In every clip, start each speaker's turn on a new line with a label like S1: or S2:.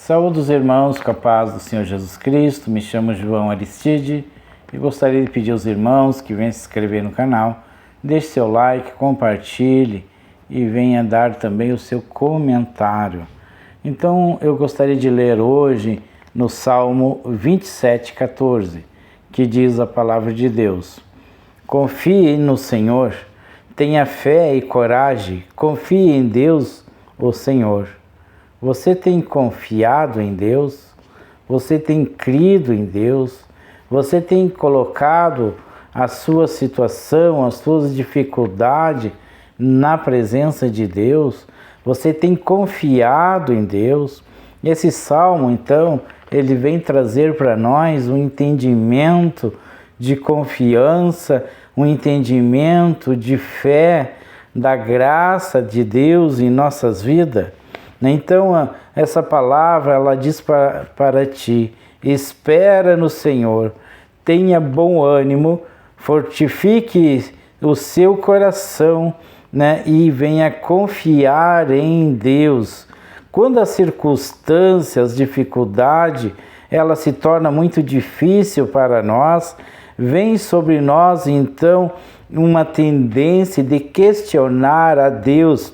S1: Saúde os irmãos com a paz do Senhor Jesus Cristo. Me chamo João Aristide e gostaria de pedir aos irmãos que venham se inscrever no canal, deixe seu like, compartilhe e venha dar também o seu comentário. Então eu gostaria de ler hoje no Salmo 27:14, que diz a palavra de Deus: confie no Senhor, tenha fé e coragem, confie em Deus, o Senhor. Você tem confiado em Deus? Você tem crido em Deus? Você tem colocado a sua situação, as suas dificuldades na presença de Deus? Você tem confiado em Deus? Esse salmo, então, ele vem trazer para nós um entendimento de confiança, um entendimento de fé, da graça de Deus em nossas vidas. Então, essa palavra, ela diz para ti: espera no Senhor, tenha bom ânimo, fortifique o seu coração, e venha confiar em Deus. Quando as circunstâncias, as dificuldades, ela se torna muito difícil para nós, vem sobre nós, então, uma tendência de questionar a Deus,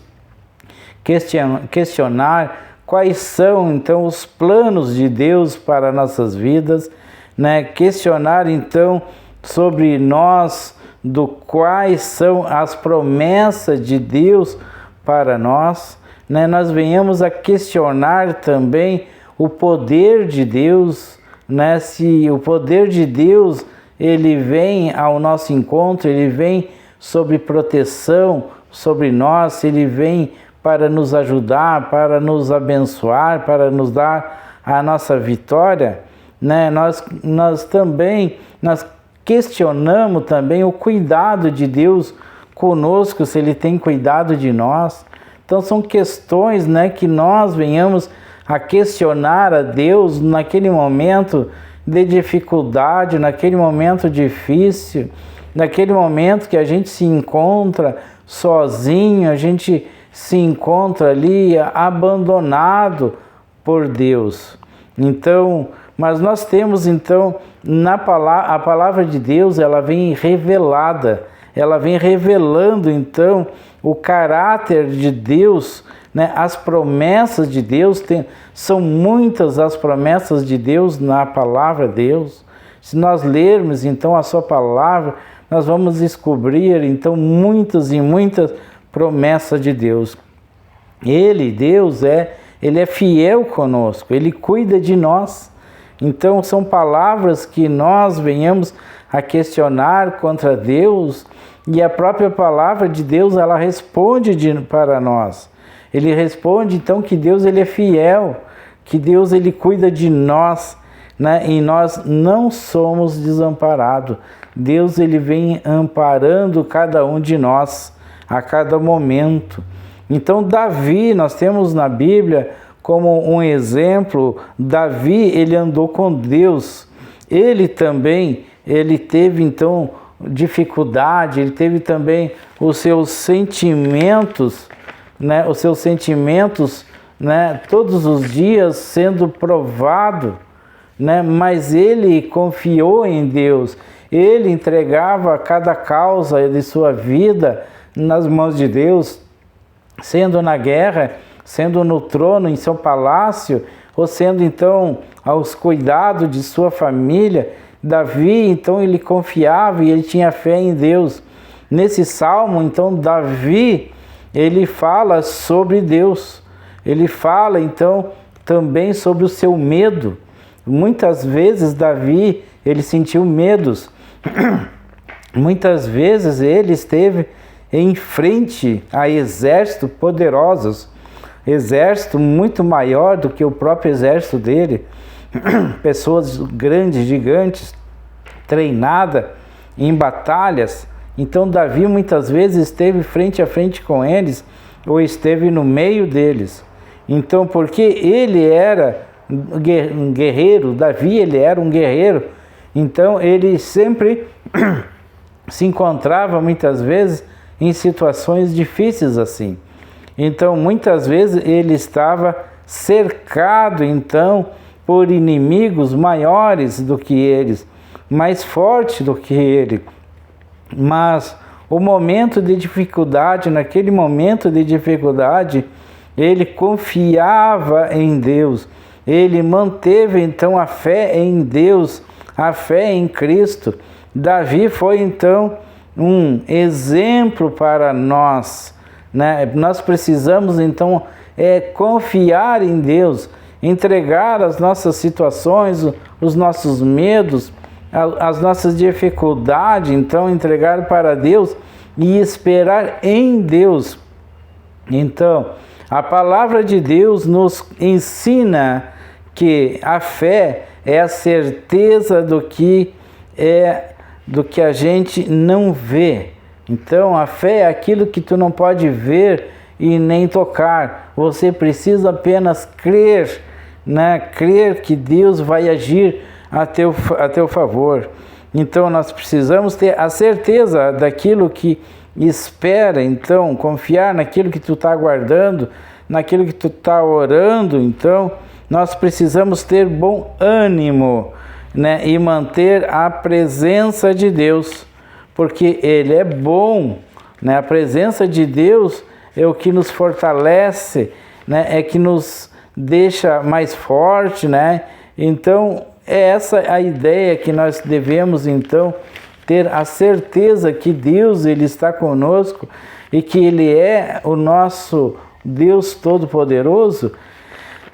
S1: questionar quais são então os planos de Deus para nossas vidas, questionar então sobre nós, do quais são as promessas de Deus para nós, nós venhamos a questionar também o poder de Deus, se o poder de Deus ele vem ao nosso encontro, ele vem sobre proteção sobre nós, se ele vem para nos ajudar, para nos abençoar, para nos dar a nossa vitória, nós também questionamos também o cuidado de Deus conosco, se Ele tem cuidado de nós. Então são questões que nós venhamos a questionar a Deus naquele momento de dificuldade, naquele momento difícil, naquele momento que a gente se encontra sozinho, a gente se encontra ali abandonado por Deus. Então, mas nós temos então a palavra de Deus, ela vem revelada, ela vem revelando então o caráter de Deus, as promessas de Deus, são muitas as promessas de Deus na palavra de Deus. Se nós lermos então a sua palavra, nós vamos descobrir então muitas e muitas promessas de Deus. Deus Ele é fiel conosco, Ele cuida de nós. Então são palavras que nós venhamos a questionar contra Deus, e a própria palavra de Deus, ela responde para nós. Ele responde então que Deus ele é fiel, que Deus ele cuida de nós, e nós não somos desamparados. Deus ele vem amparando cada um de nós a cada momento. Então Davi, nós temos na Bíblia como um exemplo, Davi ele andou com Deus. Ele também, ele teve então dificuldade, ele teve também os seus sentimentos, todos os dias sendo provado, mas ele confiou em Deus. Ele entregava cada causa de sua vida nas mãos de Deus, sendo na guerra, sendo no trono, em seu palácio, ou sendo então aos cuidados de sua família. Davi, então, ele confiava e ele tinha fé em Deus. Nesse salmo, então, Davi, ele fala sobre Deus. Ele fala, então, também sobre o seu medo. Muitas vezes, Davi, ele sentiu medos. Muitas vezes, ele esteve em frente a exércitos poderosos, exército muito maior do que o próprio exército dele, pessoas grandes, gigantes, treinadas em batalhas. Então Davi muitas vezes esteve frente a frente com eles, ou esteve no meio deles. Então, porque ele era um guerreiro, Davi ele era um guerreiro, então ele sempre se encontrava muitas vezes em situações difíceis assim. Então, muitas vezes ele estava cercado então por inimigos maiores do que eles, mais forte do que ele. Mas o momento de dificuldade, naquele momento de dificuldade, ele confiava em Deus. Ele manteve então a fé em Deus, a fé em Cristo. Davi foi então um exemplo para nós, né? Nós precisamos então confiar em Deus, entregar as nossas situações, os nossos medos, as nossas dificuldades, então entregar para Deus e esperar em Deus. Então, a palavra de Deus nos ensina que a fé é a certeza do que a gente não vê. Então, a fé é aquilo que tu não pode ver e nem tocar. Você precisa apenas crer, né? Crer que Deus vai agir a teu favor. Então, nós precisamos ter a certeza daquilo que espera, então, confiar naquilo que tu está aguardando, naquilo que tu está orando. Então, nós precisamos ter bom ânimo, né? E manter a presença de Deus, porque Ele é bom, né? A presença de Deus é o que nos fortalece, né? É que nos deixa mais forte, né? Então, é essa a ideia que nós devemos, então, ter a certeza que Deus, Ele está conosco e que Ele é o nosso Deus Todo-Poderoso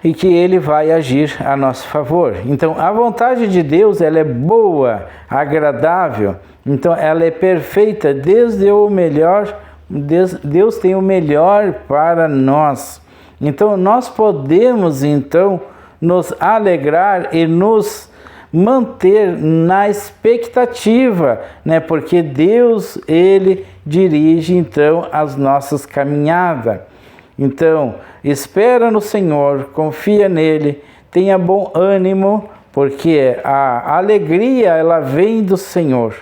S1: e que Ele vai agir a nosso favor. Então, a vontade de Deus, ela é boa, agradável, então ela é perfeita, desde o melhor, Deus tem o melhor para nós. Então, nós podemos, então, nos alegrar e nos manter na expectativa, né? Porque Deus, Ele dirige, então, as nossas caminhadas. Então, espera no Senhor, confia nele, tenha bom ânimo, porque a alegria, ela vem do Senhor.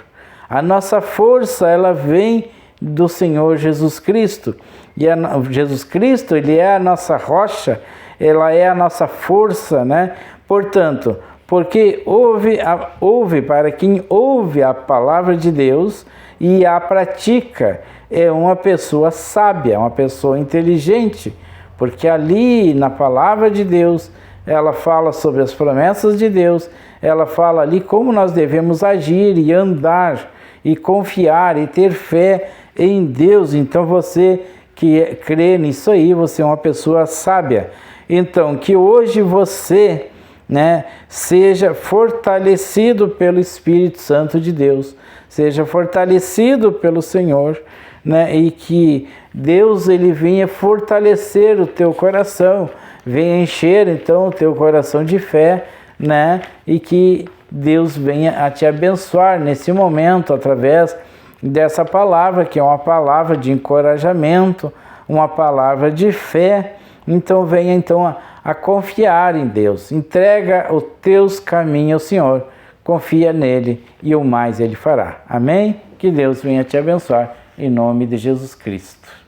S1: A nossa força, ela vem do Senhor Jesus Cristo. E Jesus Cristo, Ele é a nossa rocha, ela é a nossa força, né? Portanto, porque ouve para quem ouve a palavra de Deus e a pratica, é uma pessoa sábia, uma pessoa inteligente, porque ali na palavra de Deus, ela fala sobre as promessas de Deus, ela fala ali como nós devemos agir e andar e confiar e ter fé em Deus. Então você que crê nisso aí, você é uma pessoa sábia. Então, que hoje você, né, seja fortalecido pelo Espírito Santo de Deus, seja fortalecido pelo Senhor, né, e que Deus, Ele venha fortalecer o teu coração, venha encher então o teu coração de fé, né, e que Deus venha a te abençoar nesse momento através dessa palavra, que é uma palavra de encorajamento, uma palavra de fé. Então venha então a confiar em Deus, entrega os teus caminhos ao Senhor, confia nele e o mais Ele fará. Amém? Que Deus venha te abençoar em nome de Jesus Cristo.